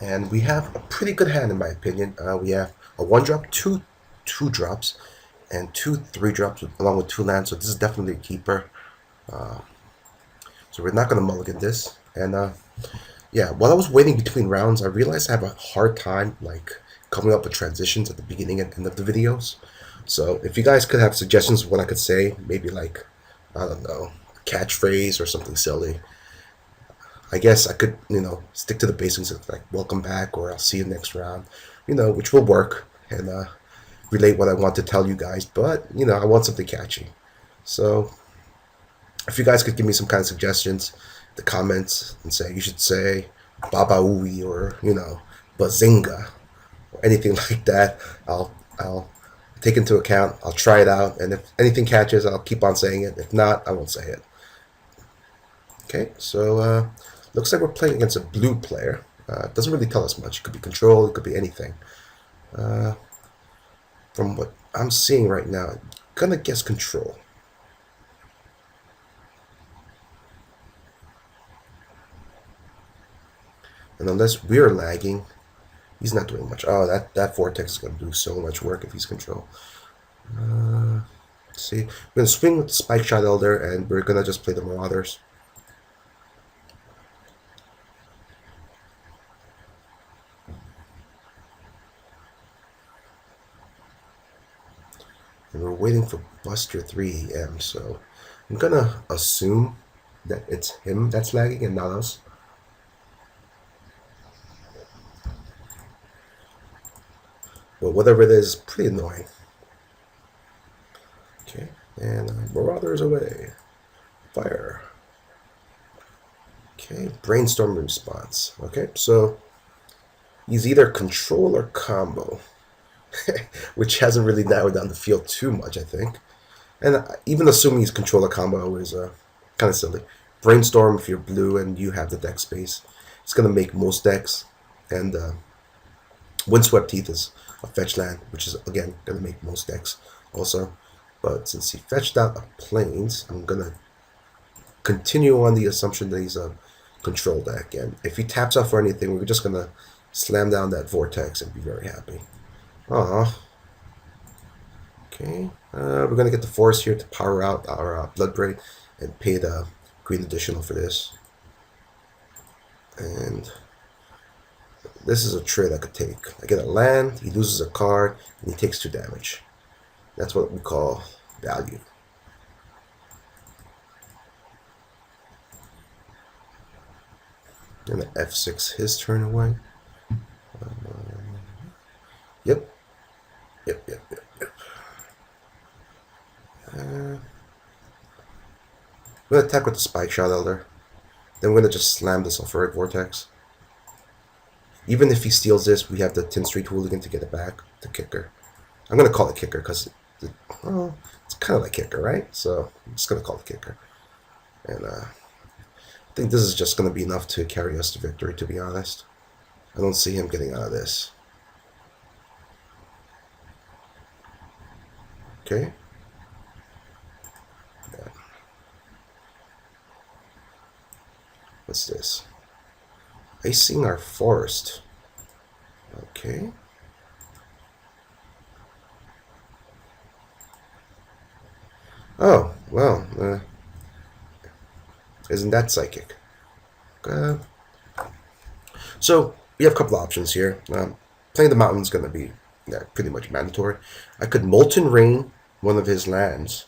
And we have a pretty good hand in my opinion. We have a 1-drop, two 2-drops, and 2 3-drops along with 2 lands. So this is definitely a keeper. So we're not gonna mulligan this. And yeah, while I was waiting between rounds, I realized I have a hard time like coming up with transitions at the beginning and end of the videos. So if you guys could have suggestions of what I could say, maybe like, I don't know, a catchphrase or something silly, I guess I could, stick to the basics of like welcome back or I'll see you next round, which will work and relate what I want to tell you guys. But, I want something catchy. So if you guys could give me some kind of suggestions, the comments, and say you should say Baba Ooey or, Bazinga or anything like that, I'll take into account. I'll try it out, and if anything catches, I'll keep on saying it. If not, I won't say it. Okay, so looks like we're playing against a blue player. It doesn't really tell us much. It could be control, it could be anything. From what I'm seeing right now, I'm gonna guess control. And unless we're lagging, he's not doing much. Oh, that vortex is gonna do so much work if he's control. See, we're gonna swing with the Spike Shot Elder, and we're gonna just play the Marauders. And we're waiting for Buster 3 EM, so I'm gonna assume that it's him that's lagging and not us. But whatever it is, pretty annoying. Okay, and Marauders away. Fire. Okay, Brainstorm response. Okay, so he's either control or combo, which hasn't really narrowed down the field too much, I think. And even assuming he's control or combo is kind of silly. Brainstorm, if you're blue and you have the deck space, it's going to make most decks. And Windswept Teeth is a fetch land, which is, again, going to make most decks also. But since he fetched out a Plains, I'm going to continue on the assumption that he's a control deck. And if he taps out for anything, we're just going to slam down that Vortex and be very happy. Aww. Okay, we're going to get the Forest here to power out our Bloodbraid and pay the green additional for this. And this is a trade I could take. I get a land, he loses a card, and he takes 2 damage. That's what we call value. And the F6 his turn away. Yep. I'm going to attack with the Spike Shot Elder. Then we're going to just slam the Sulfuric Vortex. Even if he steals this, we have the 10th Street Hooligan to get it back. The Kicker. I'm going to call it Kicker because it's kind of like Kicker, right? So I'm just going to call it Kicker. And I think this is just going to be enough to carry us to victory, to be honest. I don't see him getting out of this. Okay. Yeah. What's this? Icing our forest. Okay. Oh, well, isn't that psychic? So, we have a couple options here. Playing the mountain is going to be pretty much mandatory. I could Molten Rain one of his lands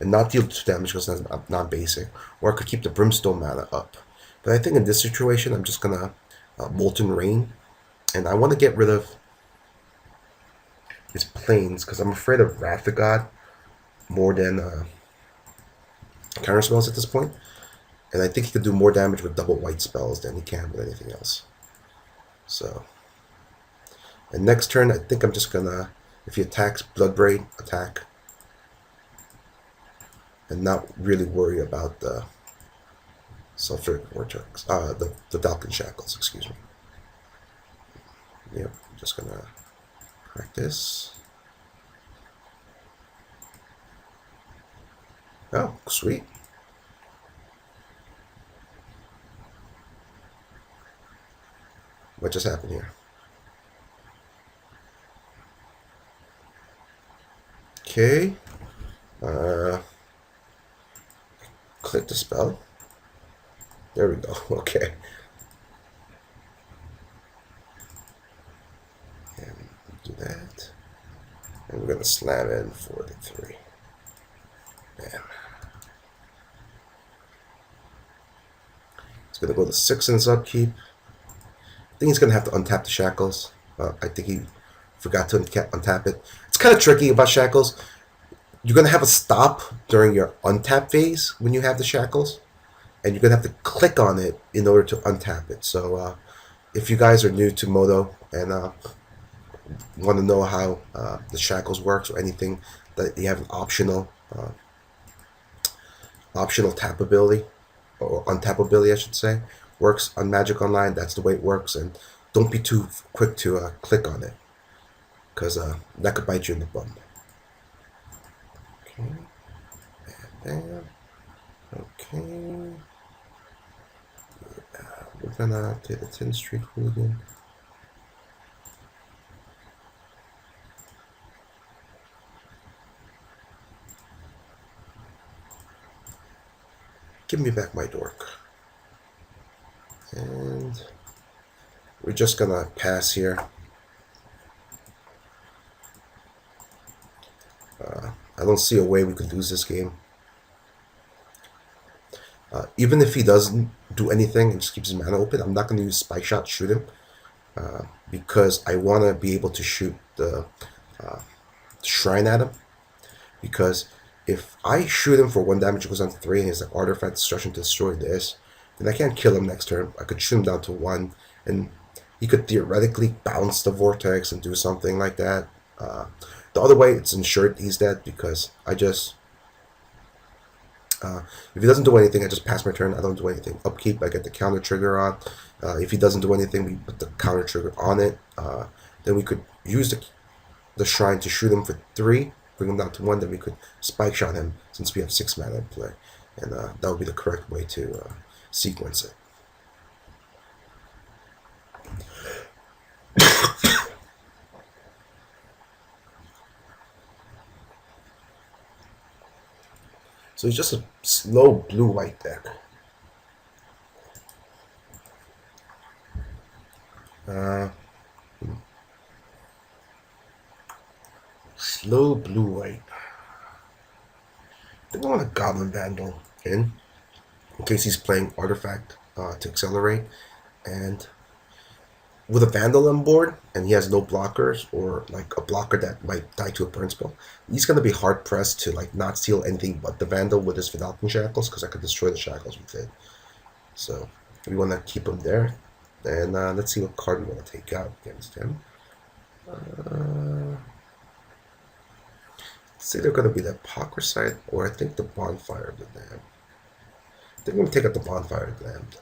and not deal 2 damage because that's not basic, or I could keep the Brimstone mana up. But I think in this situation, I'm just going to Molten Rain, and I want to get rid of his Plains because I'm afraid of Wrath of God more than counter spells at this point. And I think he could do more damage with double white spells than he can with anything else. So, and next turn, I think I'm just gonna, if he attacks, Bloodbraid, attack. And not really worry about the Sulfuric Vortex, the Falcon Shackles, excuse me. Yep, I'm just gonna crack this. Oh, sweet. What just happened here? Okay. Click the spell. There we go. Okay. And do that. And we're going to slam in for the 3. Bam. It's going to go to 6 in his upkeep. I think he's going to have to untap the shackles. I think he forgot to untap it. It's kind of tricky about shackles. You're going to have a stop during your untap phase when you have the shackles. And you're going to have to click on it in order to untap it. So if you guys are new to Moto and want to know how the shackles works or anything, that you have an optional tap ability, or untap ability I should say, works on Magic Online. That's the way it works, and don't be too quick to click on it, because that could bite you in the bum. Okay. Bam. Okay. We're gonna take the 10 Street Hooligan. Give me back my dork. And we're just gonna pass here. I don't see a way we could lose this game. Even if he doesn't do anything and just keeps his mana open, I'm not going to use Spike Shot to shoot him, because I want to be able to shoot the Shrine at him. Because if I shoot him for 1 damage, it goes down to 3, and he's like Artifact Destruction to destroy this, then I can't kill him next turn. I could shoot him down to 1, and he could theoretically bounce the Vortex and do something like that. The other way, it's ensured he's dead, because I just... if he doesn't do anything, I just pass my turn. I don't do anything. Upkeep, I get the counter trigger on. If he doesn't do anything, we put the counter trigger on it. Then we could use the Shrine to shoot him for 3, bring him down to 1. Then we could Spike Shot him, since we have 6 mana in play. And that would be the correct way to sequence it. So it's just a slow blue-white deck. Slow blue-white. I think I want a Goblin Vandal in case he's playing Artifact to accelerate. And with a Vandal on board, and he has no blockers, or like a blocker that might die to a burn spell, he's going to be hard pressed to like not steal anything but the Vandal with his Vidalcan Shackles, because I could destroy the Shackles with it. So we want to keep him there, and let's see what card we want to take out against him. It's either going to be the Apocryphite, or I think the Bonfire of the Damned. I think I'm going to take out the Bonfire of the Damned.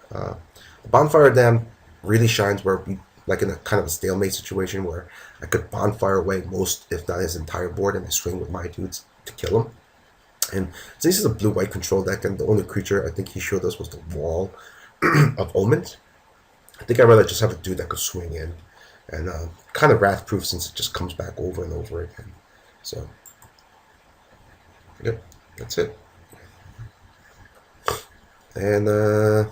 The Bonfire of the Damned really shines where we, like in a kind of a stalemate situation, where I could Bonfire away most, if not his entire board, and I swing with my dudes to kill him. And so this is a blue-white control deck, and the only creature I think he showed us was the Wall of Omens. I think I'd rather just have a dude that could swing in, and kind of wrath-proof, since it just comes back over and over again. So, yep, that's it. And we're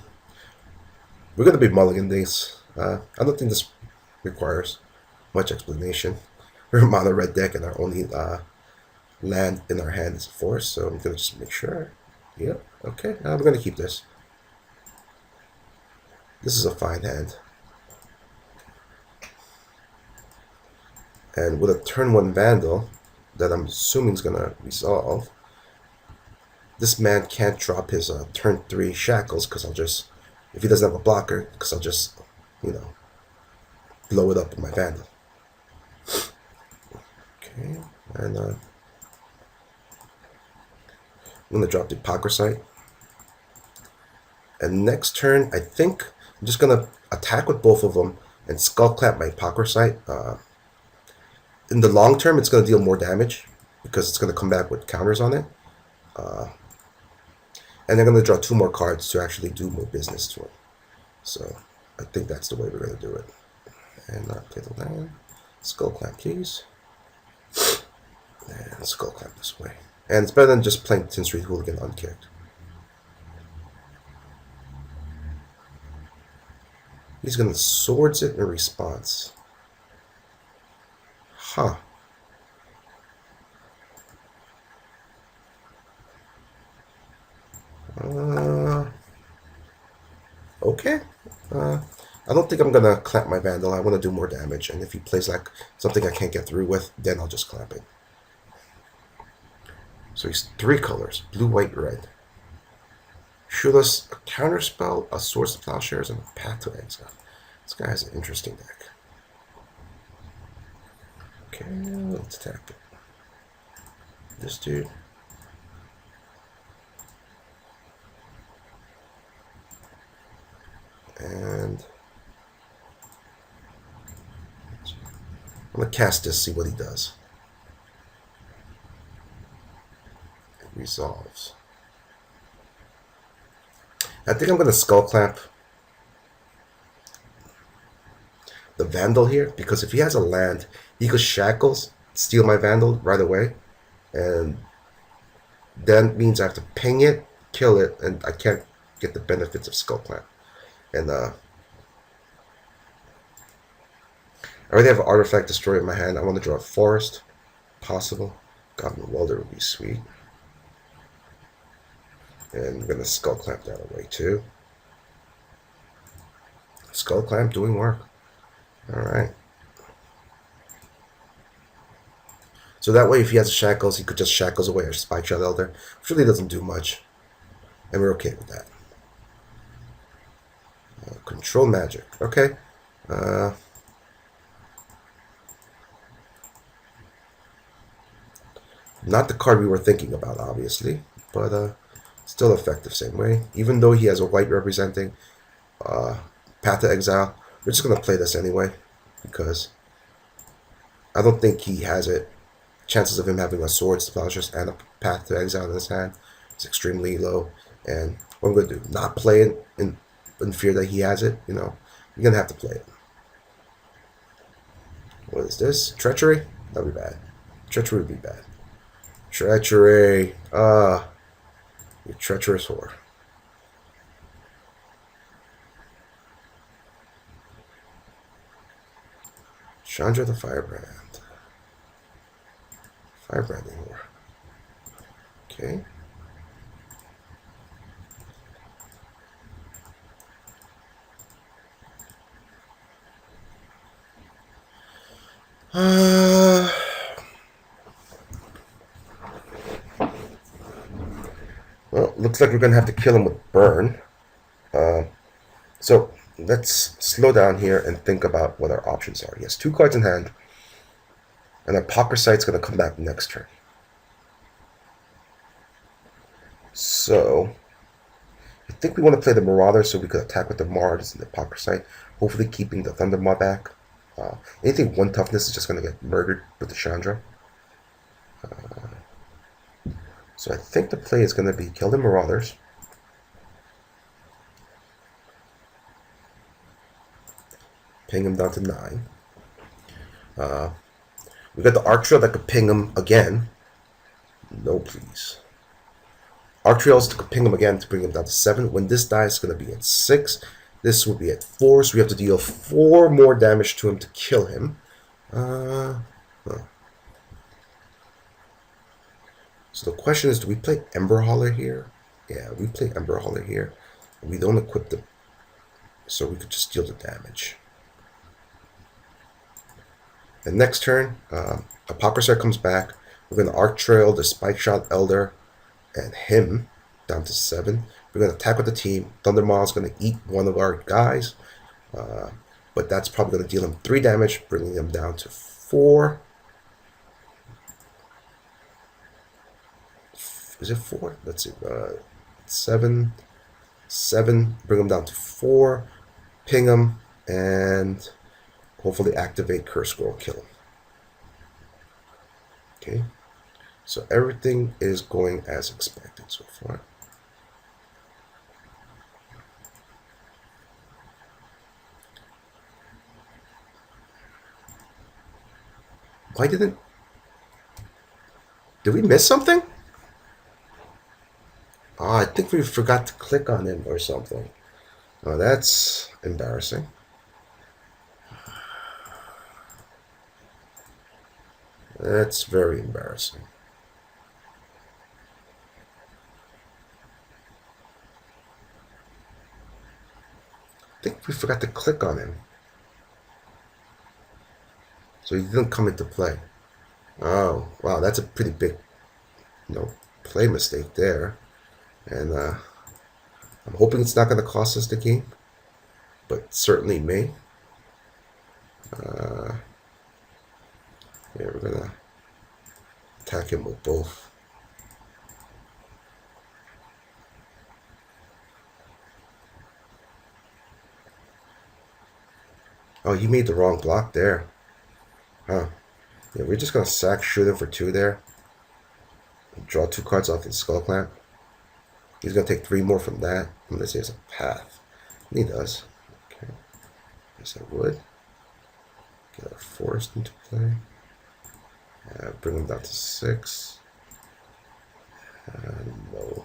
going to be mulligan these. I don't think this requires much explanation. We're a mono red deck, and our only land in our hand is a forest, so I'm going to just make sure. Yep, okay, we're going to keep this. This is a fine hand. And with a turn 1 Vandal, that I'm assuming is going to resolve, this man can't drop his turn 3 Shackles, because I'll just, if he doesn't have a blocker, because I'll just, you know, blow it up with my Vandal. Okay, and I'm going to drop the Apocryphite. And next turn, I think I'm just going to attack with both of them and Skullclap my Apocryphite. In the long term, it's going to deal more damage, because it's going to come back with counters on it. And they're going to draw 2 more cards to actually do more business to it. So I think that's the way we're going to do it. And not play the land. Skull Clamp, please. And Skull Clamp this way. And it's better than just playing 10th Street Hooligan unkicked. He's going to swords it in response. Huh. Okay. I don't think I'm going to clamp my Vandal. I want to do more damage. And if he plays like something I can't get through with, then I'll just clamp it. So he's 3 colors. Blue, white, red. Shoot us a counterspell, a Swords to Plowshares, and a Path to Exile. This guy has an interesting deck. Okay, let's attack it. This dude. And I'm going to cast this, see what he does. It resolves. I think I'm going to Skull Clamp the Vandal here, because if he has a land, he could Shackles, steal my Vandal right away, and then means I have to ping it, kill it, and I can't get the benefits of Skull Clamp. And I already have an Artifact Destroyer in my hand. I want to draw a Forest, possible. Goblin Welder would be sweet. And I'm going to Skull Clamp that away too. Skull Clamp doing work. Alright. So that way if he has Shackles, he could just Shackles away or Spike Shot Elder. Which really doesn't do much. And we're okay with that. Control Magic. Okay. Not the card we were thinking about, obviously. But still effective same way. Even though he has a white representing Path to Exile, we're just going to play this anyway. Because I don't think he has it. Chances of him having a Swords to Plowshares and a Path to Exile in his hand is extremely low. And what I'm going to do, not play it in fear that he has it, you know. You're going to have to play it. What is this? Treachery? That would be bad. Treachery would be bad. Treachery. You treacherous whore. Chandra the Firebrand. Firebranding whore. Okay. Well, looks like we're going to have to kill him with Burn. So let's slow down here and think about what our options are. He has 2 cards in hand, and our Pokersight's going to come back next turn. So I think we want to play the Marauder so we could attack with the Mars and the Pokersight, hopefully keeping the Thundermaw back. Anything 1 toughness is just going to get murdered with the Chandra. So I think the play is going to be kill the Marauders. Ping him down to 9. We got the Arc Trail that could ping him again. No, please. Arc Trails could ping him again to bring him down to 7. When this dies, it's going to be at 6. This will be at 4, so we have to deal 4 more damage to him to kill him. So the question is, do we play Ember Hauler here? Yeah, we play Ember Hauler here. We don't equip the... So we could just deal the damage. And next turn, Apocalypse comes back. We're going to Arc Trail the Spike Shot Elder and him down to 7. We're going to attack with the team. Thundermaw is going to eat one of our guys. But that's probably going to deal him 3 damage, bringing him down to 4. Is it 4? Let's see. 7. 7. Bring him down to 4. Ping him. And hopefully activate Curse Scroll. Kill him. Okay. So everything is going as expected so far. Why didn't... Did we miss something? Oh, I think we forgot to click on him or something. Oh, that's embarrassing. That's very embarrassing. I think we forgot to click on him. So he didn't come into play. Oh, wow, that's a pretty big, play mistake there. And I'm hoping it's not going to cost us the game, but certainly may. Yeah, we're going to attack him with both. Oh, you made the wrong block there. Huh. Yeah, we're just going to sack shoot him for 2 there. Draw 2 cards off his Skull Clamp. He's going to take 3 more from that. Unless he has a path. And he does. Okay. Yes, I would. Get a forest into play. Bring him down to 6. No.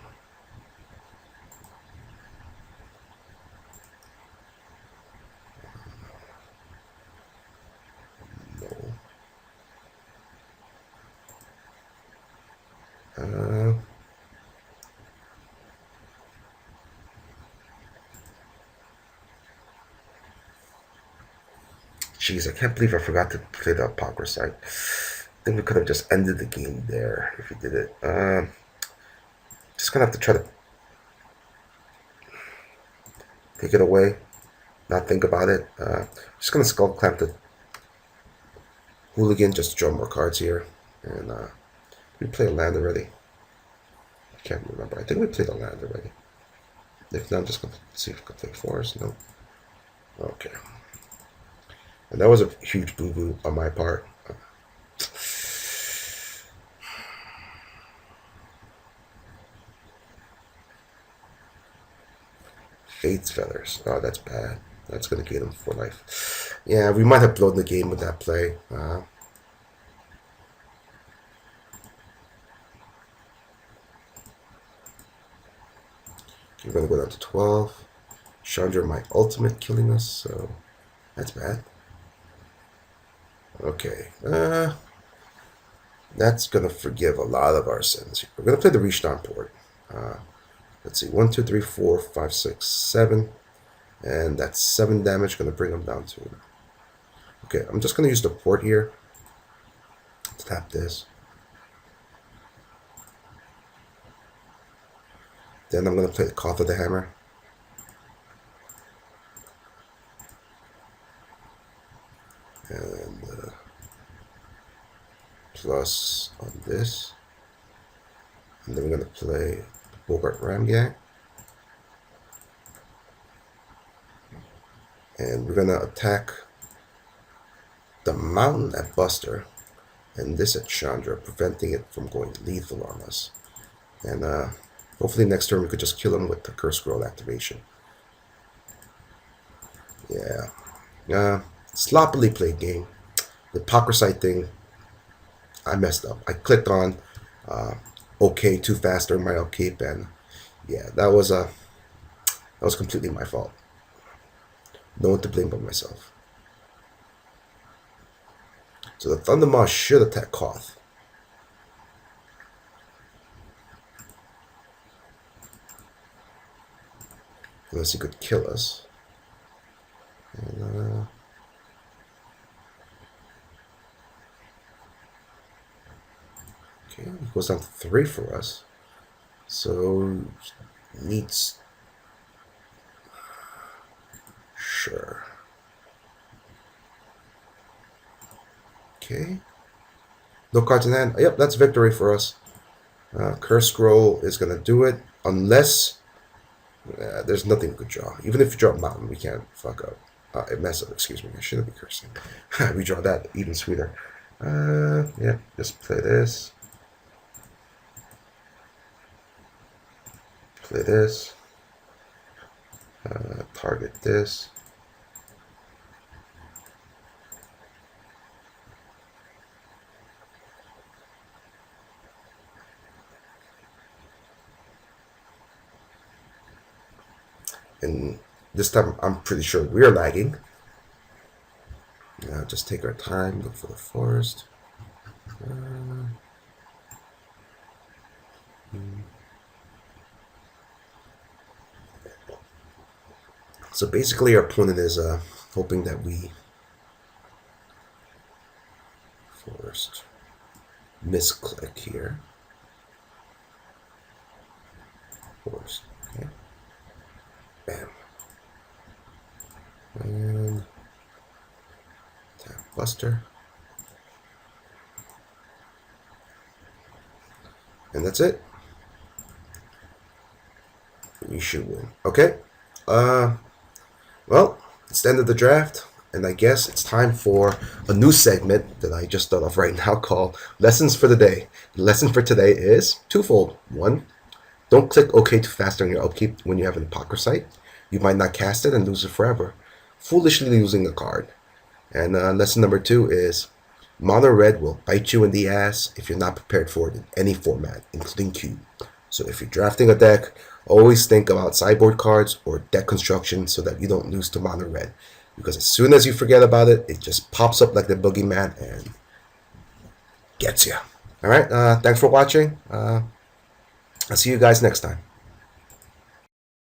No. Jeez, I can't believe I forgot to play the Apocryphite. I think we could have just ended the game there if we did it. Just gonna have to try to take it away, not think about it. Just gonna Skull Clamp the Hooligan just to draw more cards here. And we play a land already. I can't remember. I think we played a land already. If not, I'm just gonna see if I can play Forest. No. Okay. And that was a huge boo-boo on my part. Fate's Feathers. Oh, that's bad. That's going to get him for life. Yeah, we might have blown the game with that play. We're going to go down to 12. Chandra, my ultimate, killing us, so that's bad. Okay. That's going to forgive a lot of our sins. We're going to play the Rishtan port. Let's see. 1, 2, 3, 4, 5, 6, 7. And that's 7 damage. Going to bring them down to... Okay, I'm just going to use the port here. Tap this. Then I'm going to play the Cough of the Hammer. And plus on this. And then we're going to play Bogart Ramgang. And we're going to attack the mountain at Buster and this at Chandra, preventing it from going lethal on us. And hopefully next turn we could just kill him with the Curse Scroll activation. Yeah. Sloppily played game. The Apocryphite thing, I messed up. I clicked on OK too fast during my upkeep, and yeah, that was completely my fault. No one to blame but myself. So the Thunder Moss should attack Koth. Unless he could kill us. And, okay, he goes down to 3 for us. So needs... Sure. Okay. No cards in hand. Yep, that's victory for us. Curse Scroll is going to do it. Unless there's nothing we could draw. Even if you draw a mountain, we can't fuck up. It mess up, excuse me. I shouldn't be cursing. We draw that even sweeter. Yeah, just play this. Play this. Target this. And this time, I'm pretty sure we're lagging. Now, just take our time, look for the forest. So basically, our opponent is hoping that we forest misclick here. Forest, okay. Bam. And tap Buster. And that's it. You should win. Okay. Well, it's the end of the draft, and I guess it's time for a new segment that I just thought of right now called Lessons for the Day. The lesson for today is twofold. One, don't click OK too fast during your upkeep when you have an Apocryphite. You might not cast it and lose it forever, foolishly losing a card. And lesson number two is mono red will bite you in the ass if you're not prepared for it in any format, including cube. So if you're drafting a deck, always think about sideboard cards or deck construction so that you don't lose to mono red. Because as soon as you forget about it, it just pops up like the boogeyman and gets you. Alright, thanks for watching. I'll see you guys next time.